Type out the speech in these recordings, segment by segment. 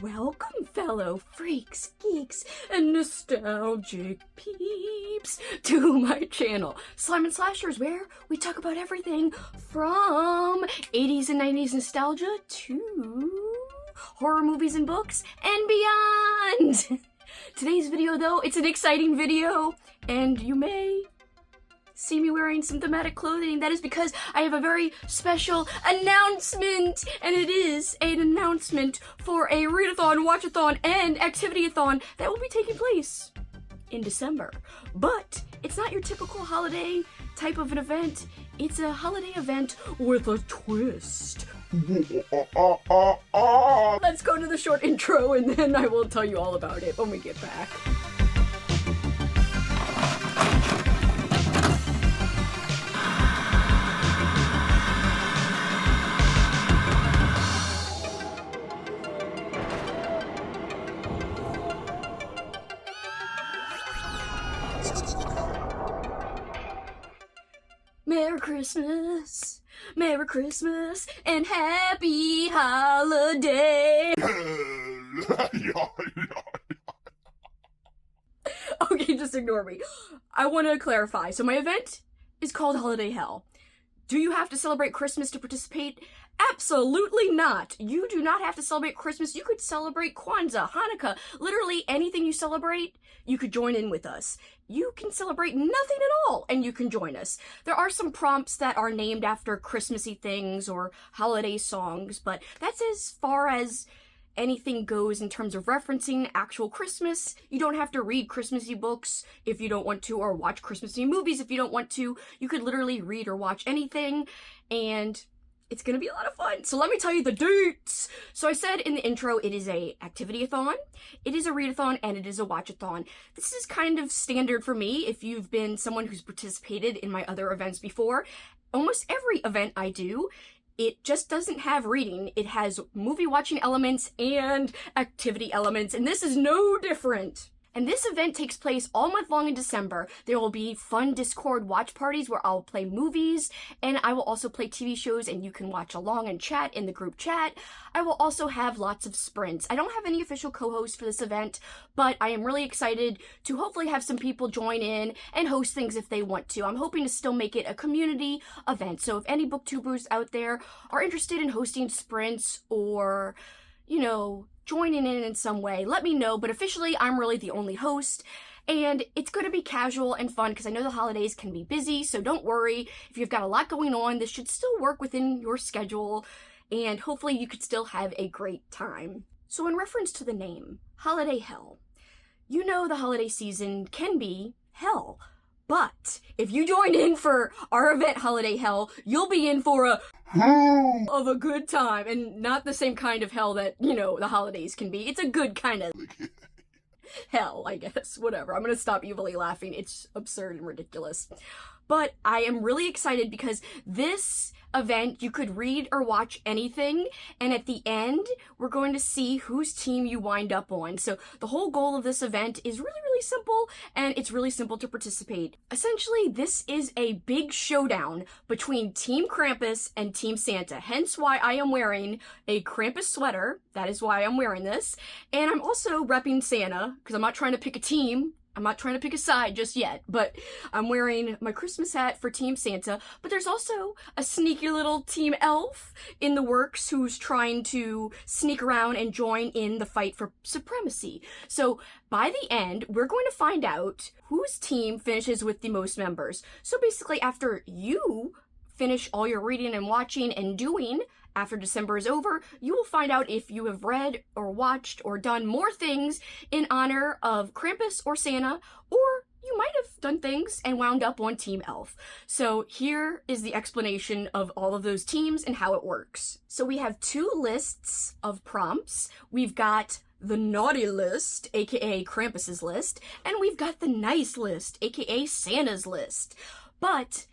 Welcome, fellow freaks, geeks, and nostalgic peeps to my channel, Slime and Slashers, where we talk about everything from 80s and 90s nostalgia to horror movies and books and beyond. Today's video, though, it's an exciting video, and you may see me wearing some thematic clothing. That is because I have a very special announcement, and it is an announcement for a Readathon, watchathon, and activity-a-thon that will be taking place in December. But it's not your typical holiday type of an event. It's a holiday event with a twist. Let's go to the short intro, and then I will tell you all about it when we get back. Merry Christmas, and Happy Holiday! Okay, just ignore me. I want to clarify. So my event is called Holiday Hell. Do you have to celebrate Christmas to participate? Absolutely not. You do not have to celebrate Christmas. You could celebrate Kwanzaa, Hanukkah, literally anything you celebrate, you could join in with us. You can celebrate nothing at all, and you can join us. There are some prompts that are named after Christmassy things or holiday songs, but that's as far as anything goes in terms of referencing actual Christmas. You don't have to read Christmassy books if you don't want to, or watch Christmassy movies if you don't want to. You could literally read or watch anything, and it's gonna be a lot of fun. So let me tell you the dates. So I said in the intro, it is a activity-a-thon, it is a readathon, and it is a watchathon. This is kind of standard for me if you've been someone who's participated in my other events before. Almost every event I do, it just doesn't have reading. It has movie watching elements and activity elements, and this is no different. And this event takes place all month long in December. There will be fun Discord watch parties where I'll play movies, and I will also play TV shows, and you can watch along and chat in the group chat. I will also have lots of sprints. I don't have any official co-hosts for this event, but I am really excited to hopefully have some people join in and host things if they want to. I'm hoping to still make it a community event, so if any booktubers out there are interested in hosting sprints or, you know, joining in some way, let me know. But officially, I'm really the only host, and it's going to be casual and fun because I know the holidays can be busy, so don't worry. If you've got a lot going on, this should still work within your schedule, and hopefully you could still have a great time. So in reference to the name, Holiday Hell, you know the holiday season can be hell. But if you join in for our event Holiday Hell, you'll be in for a hell of a good time, and not the same kind of hell that, you know, the holidays can be. It's a good kind of hell, I guess. Whatever. I'm gonna stop evilly laughing. It's absurd and ridiculous. But I am really excited because this event, you could read or watch anything, and at the end, we're going to see whose team you wind up on. So the whole goal of this event is really, really simple, and it's really simple to participate. Essentially, this is a big showdown between Team Krampus and Team Santa, hence why I am wearing a Krampus sweater. That is why I'm wearing this. And I'm also repping Santa, because I'm not trying to pick a team. I'm not trying to pick a side just yet, but I'm wearing my Christmas hat for Team Santa, but there's also a sneaky little Team Elf in the works who's trying to sneak around and join in the fight for supremacy. So by the end, we're going to find out whose team finishes with the most members. So basically, after you finish all your reading and watching and doing, after December is over, you will find out if you have read or watched or done more things in honor of Krampus or Santa, or you might have done things and wound up on Team Elf. So here is the explanation of all of those teams and how it works. So we have two lists of prompts. We've got the naughty list, aka Krampus's list, and we've got the nice list, aka Santa's list. But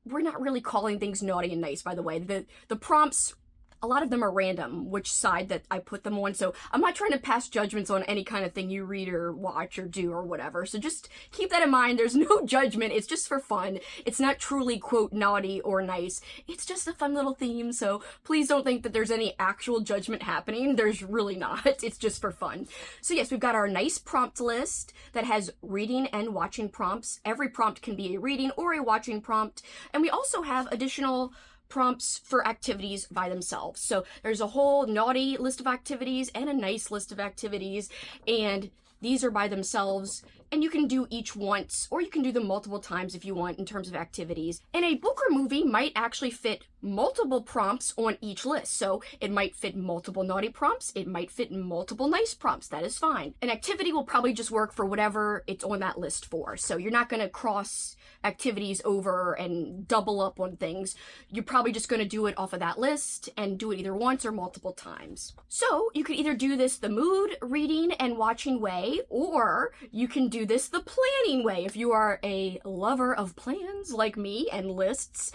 we're not really calling things naughty and nice, by the way. The prompts a lot of them are random, which side that I put them on. So I'm not trying to pass judgments on any kind of thing you read or watch or do or whatever. So just keep that in mind. There's no judgment. It's just for fun. It's not truly, quote, naughty or nice. It's just a fun little theme. So please don't think that there's any actual judgment happening. There's really not. It's just for fun. So yes, we've got our nice prompt list that has reading and watching prompts. Every prompt can be a reading or a watching prompt. And we also have additional prompts for activities by themselves. So there's a whole naughty list of activities and a nice list of activities, and these are by themselves, and you can do each once, or you can do them multiple times if you want in terms of activities. And a book or movie might actually fit multiple prompts on each list. So it might fit multiple naughty prompts, it might fit multiple nice prompts, that is fine. An activity will probably just work for whatever it's on that list for. So you're not gonna cross activities over and double up on things. You're probably just going to do it off of that list and do it either once or multiple times. So you can either do this the mood, reading, and watching way, or you can do this the planning way. If you are a lover of plans like me and lists,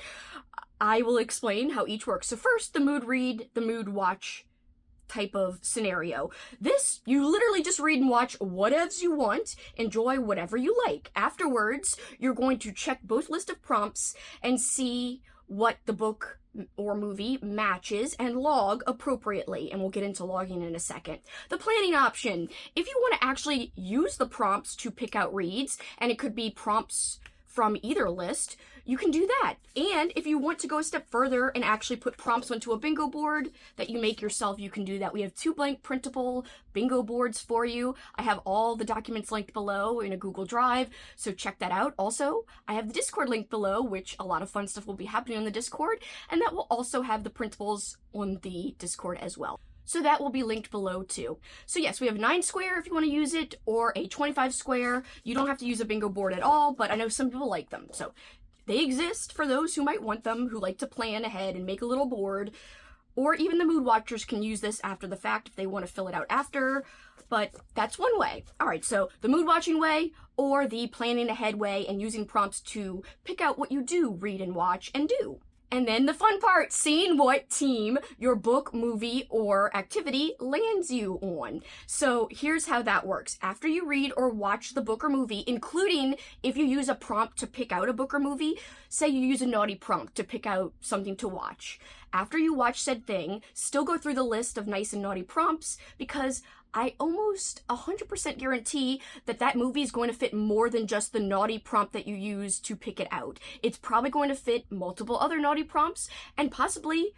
I will explain how each works. So first, the mood read, the mood watch type of scenario. This, you literally just read and watch whatevs you want, enjoy whatever you like. Afterwards, you're going to check both list of prompts and see what the book or movie matches and log appropriately, and we'll get into logging in a second. The planning option, if you want to actually use the prompts to pick out reads, and it could be prompts from either list, you can do that. And if you want to go a step further and actually put prompts onto a bingo board that you make yourself, you can do that. We have 2 blank printable bingo boards for you. I have all the documents linked below in a Google Drive, so check that out. Also, I have the Discord link below, which a lot of fun stuff will be happening on the Discord, and that will also have the printables on the Discord as well. So that will be linked below too. So yes, we have 9 square if you want to use it, or a 25 square. You don't have to use a bingo board at all, but I know some people like them. So they exist for those who might want them, who like to plan ahead and make a little board. Or even the mood watchers can use this after the fact if they want to fill it out after. But that's one way. All right, so the mood watching way or the planning ahead way and using prompts to pick out what you do read and watch and do. And then the fun part, seeing what team your book, movie, or activity lands you on. So here's how that works. After you read or watch the book or movie, including if you use a prompt to pick out a book or movie, say you use a naughty prompt to pick out something to watch. After you watch said thing, still go through the list of nice and naughty prompts, because I almost 100% guarantee that that movie is going to fit more than just the naughty prompt that you use to pick it out. It's probably going to fit multiple other naughty prompts and possibly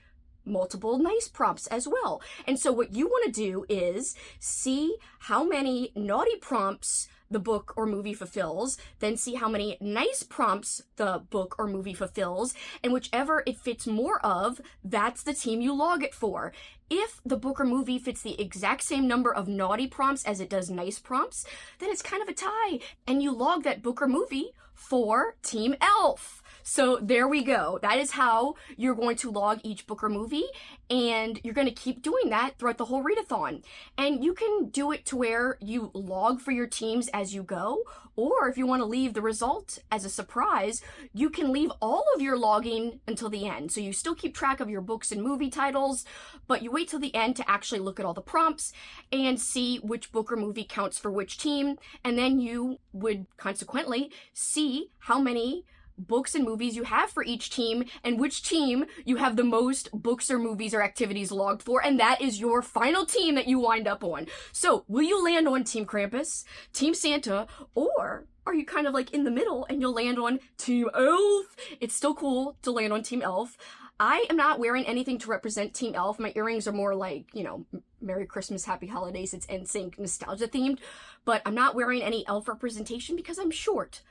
multiple nice prompts as well. And so what you want to do is see how many naughty prompts the book or movie fulfills, then see how many nice prompts the book or movie fulfills, and whichever it fits more of, that's the team you log it for. If the book or movie fits the exact same number of naughty prompts as it does nice prompts, then it's kind of a tie, and you log that book or movie for Team Elf. So there we go. That is how you're going to log each book or movie, and you're going to keep doing that throughout the whole readathon. And you can do it to where you log for your teams as you go, or if you want to leave the result as a surprise, you can leave all of your logging until the end. So you still keep track of your books and movie titles, but you wait till the end to actually look at all the prompts and see which book or movie counts for which team, and then you would consequently see how many books and movies you have for each team and which team you have the most books or movies or activities logged for, and that is your final team that you wind up on. So will you land on Team Krampus, Team Santa, or are you kind of like in the middle and you'll land on Team Elf? It's still cool to land on Team Elf. I am not wearing anything to represent Team Elf. My earrings are more like, you know, Merry Christmas, Happy Holidays, it's NSYNC nostalgia themed, but I'm not wearing any elf representation because I'm short.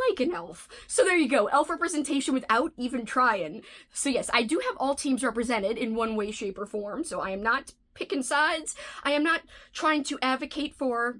Like an elf. So there you go, elf representation without even trying. So yes, I do have all teams represented in one way, shape, or form, so I am not picking sides. I am not trying to advocate for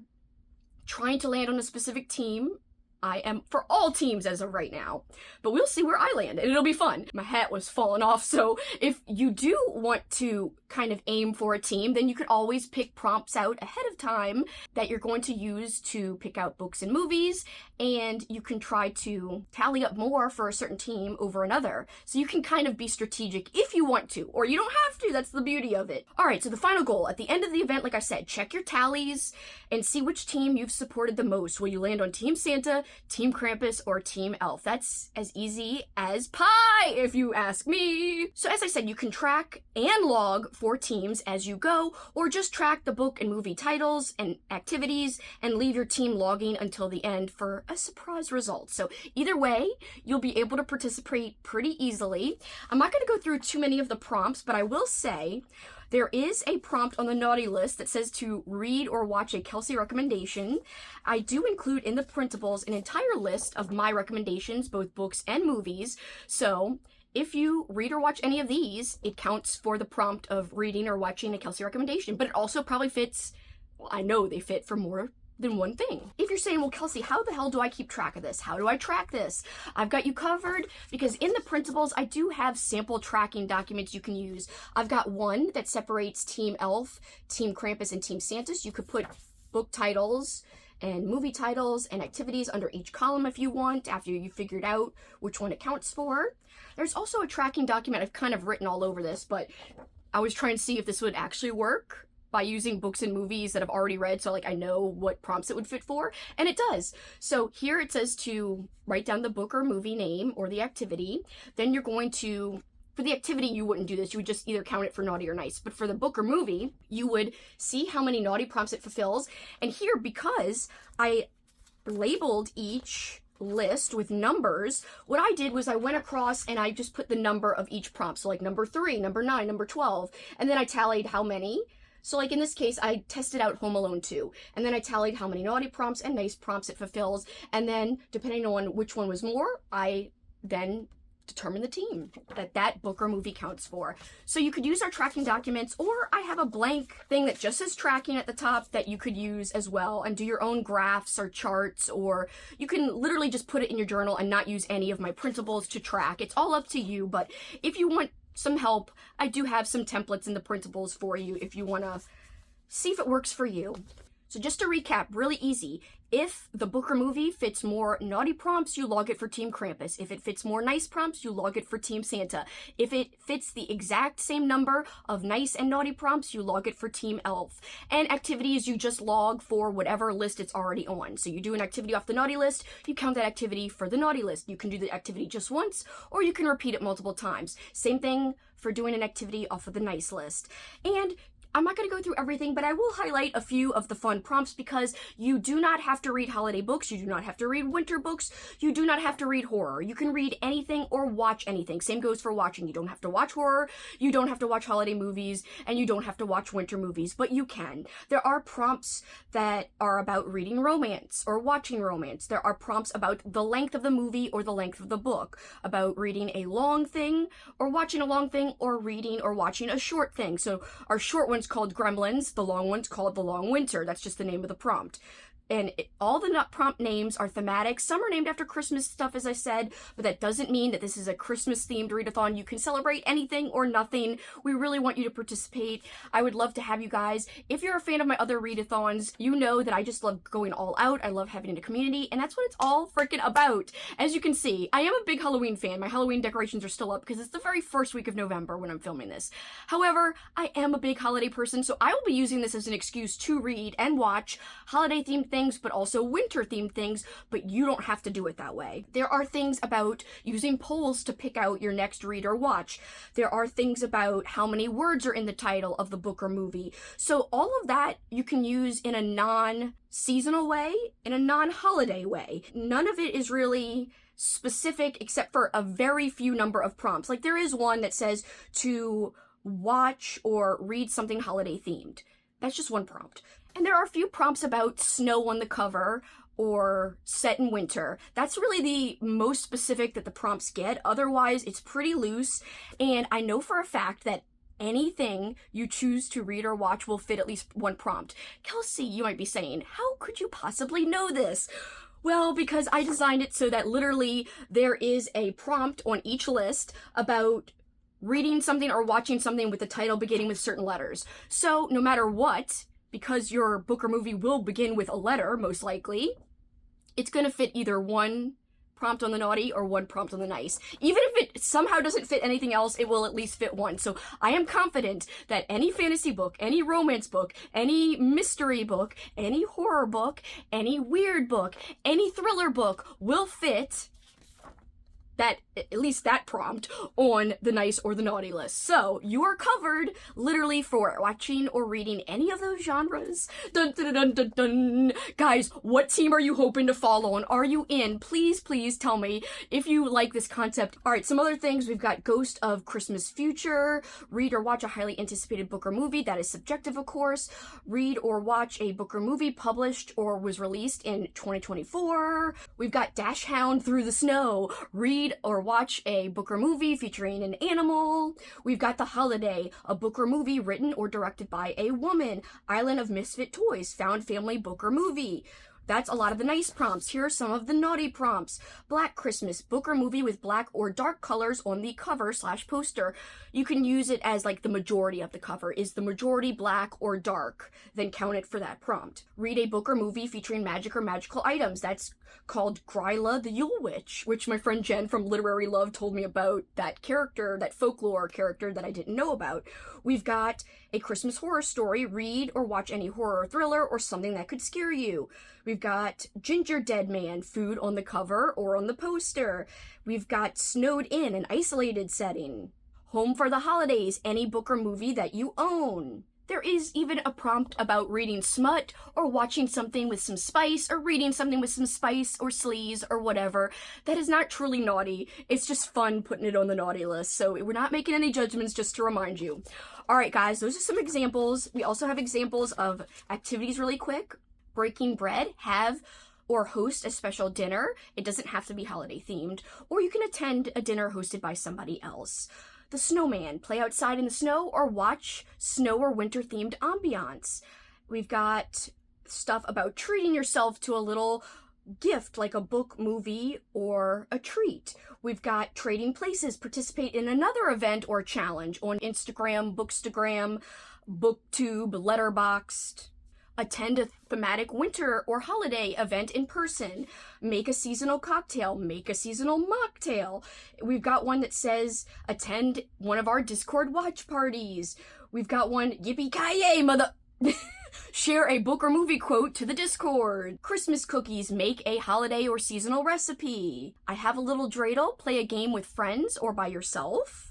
trying to land on a specific team I am for all teams as of right now, but we'll see where I land, and it'll be fun. My hat was falling off, so if you do want to kind of aim for a team, then you could always pick prompts out ahead of time that you're going to use to pick out books and movies, and you can try to tally up more for a certain team over another. So you can kind of be strategic if you want to, or you don't have to. That's the beauty of it. All right, so the final goal at the end of the event, like I said, check your tallies and see which team you've supported the most. Will you land on Team Santa, Team Krampus, or Team Elf? That's as easy as pie, if you ask me. So as I said, you can track and log for teams as you go, or just track the book and movie titles and activities and leave your team logging until the end for a surprise result. So either way, you'll be able to participate pretty easily. I'm not going to go through too many of the prompts, but I will say there is a prompt on the naughty list that says to read or watch a Kelsey recommendation. I do include in the printables an entire list of my recommendations, both books and movies. So if you read or watch any of these, it counts for the prompt of reading or watching a Kelsey recommendation, but it also probably fits, well, I know they fit for more than one thing. If you're saying, well, Kelsey, how the hell do I keep track of this? How do I track this? I've got you covered, because in the printables, I do have sample tracking documents you can use. I've got one that separates Team Elf, Team Krampus, and Team Santa. So you could put book titles and movie titles and activities under each column if you want, after you figured out which one it counts for. There's also a tracking document. I've kind of written all over this, but I was trying to see if this would actually work by using books and movies that I've already read, so like I know what prompts it would fit for, and it does. So here it says to write down the book or movie name or the activity. Then you're going to, for the activity, you wouldn't do this. You would just either count it for naughty or nice. But for the book or movie, you would see how many naughty prompts it fulfills. And here, because I labeled each list with numbers, what I did was I went across and I just put the number of each prompt. So like number 3, number 9, number 12, and then I tallied how many. So like in this case, I tested out Home Alone 2, and then I tallied how many naughty prompts and nice prompts it fulfills, and then depending on which one was more, I then determine the team that book or movie counts for. So you could use our tracking documents, or I have a blank thing that just says tracking at the top that you could use as well and do your own graphs or charts, or you can literally just put it in your journal and not use any of my printables to track. It's all up to you, but if you want some help, I do have some templates in the printables for you if you want to see if it works for you. So just to recap, really easy. If the book or movie fits more naughty prompts, you log it for Team Krampus. If it fits more nice prompts, you log it for Team Santa. If it fits the exact same number of nice and naughty prompts, you log it for Team Elf. And activities, you just log for whatever list it's already on. So you do an activity off the naughty list, you count that activity for the naughty list. You can do the activity just once, or you can repeat it multiple times. Same thing for doing an activity off of the nice list. And I'm not going to go through everything, but I will highlight a few of the fun prompts, because you do not have to read holiday books, you do not have to read winter books, you do not have to read horror. You can read anything or watch anything. Same goes for watching. You don't have to watch horror, you don't have to watch holiday movies, and you don't have to watch winter movies, but you can. There are prompts that are about reading romance or watching romance. There are prompts about the length of the movie or the length of the book, about reading a long thing or watching a long thing, or reading or watching a short thing. So our short one's called Gremlins, the long one's called The Long Winter. That's just the name of the prompt. And all the prompt names are thematic. Some are named after Christmas stuff, as I said, but that doesn't mean that this is a Christmas-themed readathon. You can celebrate anything or nothing. We really want you to participate. I would love to have you guys. If you're a fan of my other readathons, you know that I just love going all out. I love having a community, and that's what it's all freaking about. As you can see, I am a big Halloween fan. My Halloween decorations are still up because it's the very first week of November when I'm filming this. However, I am a big holiday person, so I will be using this as an excuse to read and watch holiday-themed things, but also winter-themed things, but you don't have to do it that way. There are things about using polls to pick out your next read or watch. There are things about how many words are in the title of the book or movie. So all of that you can use in a non-seasonal way, in a non-holiday way. None of it is really specific except for a very few number of prompts. Like there is one that says to watch or read something holiday themed. That's just one prompt. And there are a few prompts about snow on the cover or set in winter. That's really the most specific that the prompts get. Otherwise, it's pretty loose. And I know for a fact that anything you choose to read or watch will fit at least one prompt. Kelsey, you might be saying, how could you possibly know this? Well, because I designed it so that literally there is a prompt on each list about reading something or watching something with the title beginning with certain letters. So no matter what, because your book or movie will begin with a letter, most likely, it's going to fit either one prompt on the naughty or one prompt on the nice. Even if it somehow doesn't fit anything else, it will at least fit one. So I am confident that any fantasy book, any romance book, any mystery book, any horror book, any weird book, any thriller book will fit that, at least that prompt, on the nice or the naughty list. So you are covered literally for watching or reading any of those genres. Dun, dun, dun, dun, dun. Guys, what team are you hoping to follow on? Are you in? Please, please tell me if you like this concept. All right, some other things. We've got Ghost of Christmas Future. Read or watch a highly anticipated book or movie. That is subjective, of course. Read or watch a book or movie published or was released in 2024. We've got Dash Hound Through the Snow. Read or watch a book or movie featuring an animal. We've got The Holiday, a book or movie written or directed by a woman. Island of Misfit Toys, found family book or movie. That's a lot of the nice prompts. Here are some of the naughty prompts. Black Christmas, book or movie with black or dark colors on the cover / poster. You can use it as like the majority of the cover. Is the majority black or dark? Then count it for that prompt. Read a book or movie featuring magic or magical items. That's called Gryla the Yule Witch, which my friend Jen from Literary Love told me about, that character, that folklore character that I didn't know about. We've got a Christmas horror story. Read or watch any horror thriller or something that could scare you. We've got Ginger Dead Man, food on the cover or on the poster. We've got Snowed In, an isolated setting. Home for the Holidays, any book or movie that you own. There is even a prompt about reading smut or watching something with some spice or reading something with some spice or sleaze or whatever. That is not truly naughty. It's just fun putting it on the naughty list. So we're not making any judgments, just to remind you. All right, guys, those are some examples. We also have examples of activities really quick. Breaking bread, have or host a special dinner. It doesn't have to be holiday themed. Or you can attend a dinner hosted by somebody else. The Snowman, play outside in the snow or watch snow or winter themed ambiance. We've got stuff about treating yourself to a little gift like a book, movie, or a treat. We've got trading places, participate in another event or challenge on Instagram, Bookstagram, BookTube, Letterboxd. Attend a thematic winter or holiday event in person. Make a seasonal cocktail. Make a seasonal mocktail. We've got one that says, attend one of our Discord watch parties. We've got one, yippee-ki-yay, mother... Share a book or movie quote to the Discord. Christmas cookies, make a holiday or seasonal recipe. I have a little dreidel, play a game with friends or by yourself.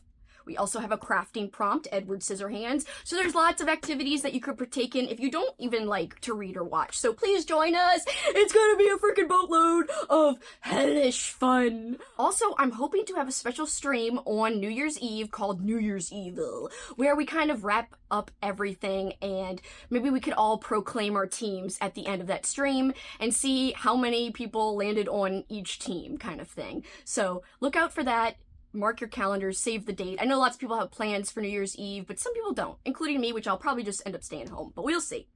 We also have a crafting prompt, Edward Scissorhands. So there's lots of activities that you could partake in if you don't even like to read or watch. So please join us. It's gonna be a freaking boatload of hellish fun. Also, I'm hoping to have a special stream on New Year's Eve called New Year's Evil, where we kind of wrap up everything and maybe we could all proclaim our teams at the end of that stream and see how many people landed on each team kind of thing. So look out for that. Mark your calendars, save the date. I know lots of people have plans for New Year's Eve, but some people don't, including me, which I'll probably just end up staying home, but we'll see.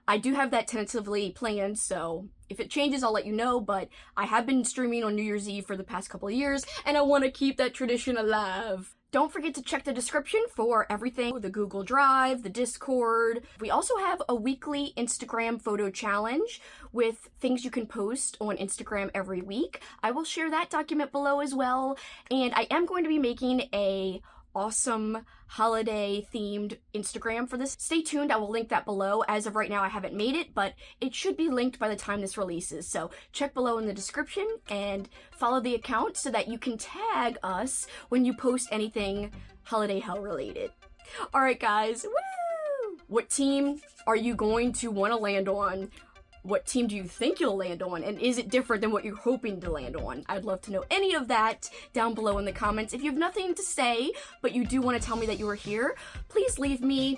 I do have that tentatively planned, so if it changes, I'll let you know, but I have been streaming on New Year's Eve for the past couple of years, and I want to keep that tradition alive. Don't forget to check the description for everything, the Google Drive, the Discord. We also have a weekly Instagram photo challenge with things you can post on Instagram every week. I will share that document below as well. And I am going to be making a awesome holiday themed Instagram for this. Stay tuned, I will link that below. As of right now, I haven't made it, but it should be linked by the time this releases. So check below in the description and follow the account so that you can tag us when you post anything Holiday Hell related. All right, guys, woo! What team are you going to want to land on? What team do you think you'll land on? And is it different than what you're hoping to land on? I'd love to know any of that down below in the comments. If you have nothing to say, but you do want to tell me that you were here, please leave me,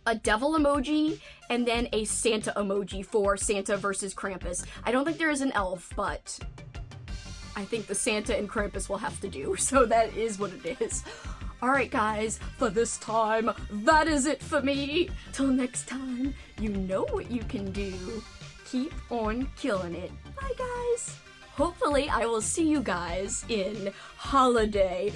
a devil emoji and then a Santa emoji for Santa versus Krampus. I don't think there is an elf, but I think the Santa and Krampus will have to do, so that is what it is. Alright guys, for this time, that is it for me. Till next time, you know what you can do. keep on killing it. Bye, guys. Hopefully, I will see you guys in Holiday.